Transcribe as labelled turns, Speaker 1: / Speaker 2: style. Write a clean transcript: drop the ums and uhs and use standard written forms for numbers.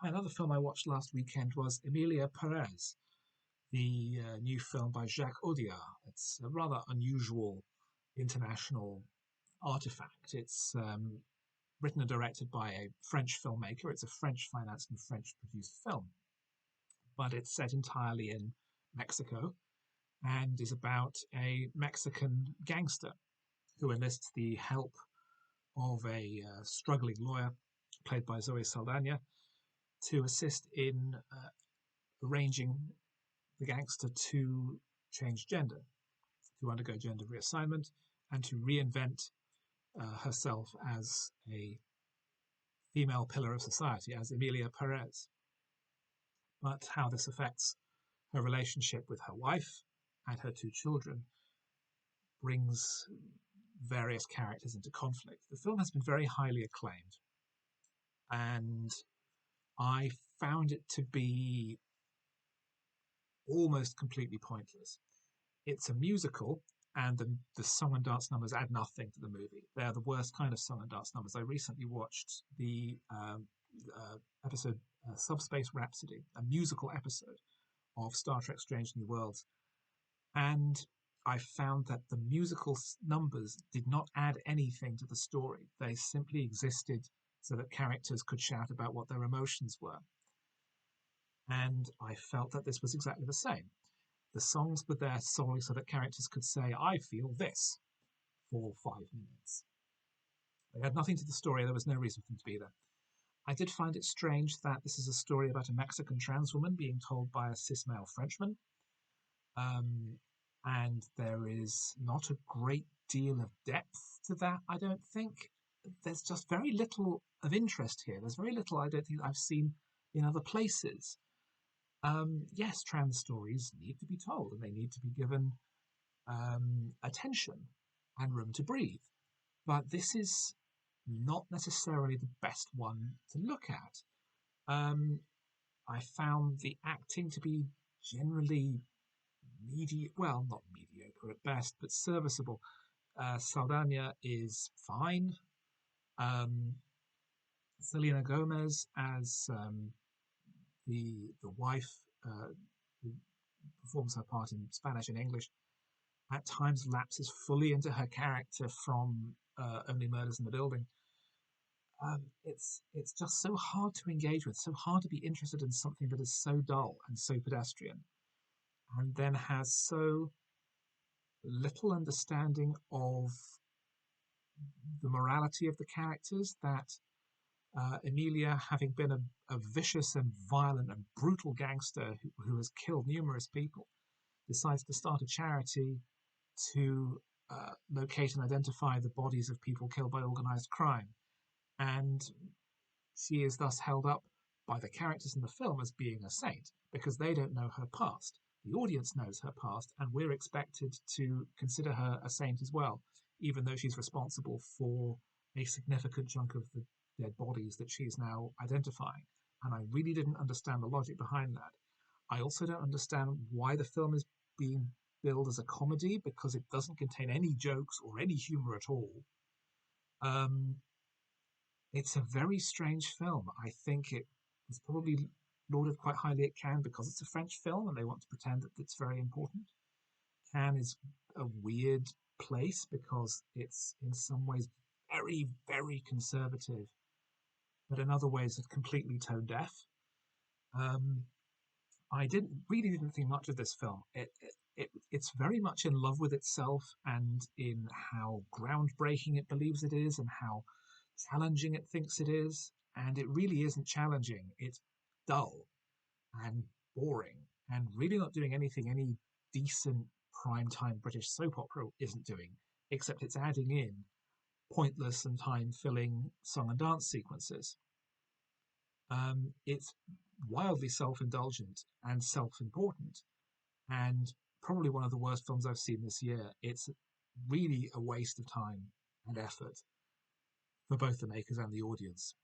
Speaker 1: Another film I watched last weekend was Emilia, Pérez, the new film by Jacques Audiard. It's a rather unusual international artifact. It's written and directed by a French filmmaker. It's a French financed and French produced film, but it's set entirely in Mexico and is about a Mexican gangster who enlists the help of a struggling lawyer played by Zoe Saldaña to assist in arranging the gangster to change gender, to undergo gender reassignment, and to reinvent herself as a female pillar of society, as Emilia Perez. But how this affects her relationship with her wife and her two children brings various characters into conflict. The film has been very highly acclaimed, and I found it to be almost completely pointless. It's a musical, and the song and dance numbers add nothing to the movie. They're the worst kind of song and dance numbers. I recently watched the episode Subspace Rhapsody, a musical episode of Star Trek Strange New Worlds, and I found that the musical numbers did not add anything to the story. They simply existed so that characters could shout about what their emotions were. And I felt that this was exactly the same. The songs were there solely so that characters could say, I feel this, for 5 minutes. They had nothing to the story. There was no reason for them to be there. I did find it strange that this is a story about a Mexican trans woman being told by a cis male Frenchman. And there is not a great deal of depth to that, I don't think. There's just very little of interest here. There's very little I don't think I've seen in other places. Yes, trans stories need to be told and they need to be given attention and room to breathe. But this is not necessarily the best one to look at. I found the acting to be generally not mediocre at best, but serviceable. Saldaña is fine. Selena Gomez as the wife who performs her part in Spanish and English at times lapses fully into her character from Only Murders in the Building. It's just so hard to engage with, so hard to be interested in something that is so dull and so pedestrian, and then has so little understanding of the morality of the characters that Emilia, having been a vicious and violent and brutal gangster who has killed numerous people, decides to start a charity to locate and identify the bodies of people killed by organized crime. And she is thus held up by the characters in the film as being a saint because they don't know her past. The audience knows her past, and we're expected to consider her a saint as well, even though she's responsible for a significant chunk of the dead bodies that she's now identifying. And I really didn't understand the logic behind that. I also don't understand why the film is being billed as a comedy, because it doesn't contain any jokes or any humor at all. It's a very strange film. I think it was probably lauded quite highly at Cannes because it's a French film and they want to pretend that it's very important. Cannes is a weird place because it's in some ways very, very conservative, but in other ways it's completely tone deaf. I really didn't think much of this film. It's very much in love with itself and in how groundbreaking it believes it is and how challenging it thinks it is. And it really isn't challenging. It's dull and boring and really not doing anything any decent primetime British soap opera isn't doing, except it's adding in pointless and time-filling song and dance sequences. It's wildly self-indulgent and self-important, and probably one of the worst films I've seen this year. It's really a waste of time and effort for both the makers and the audience.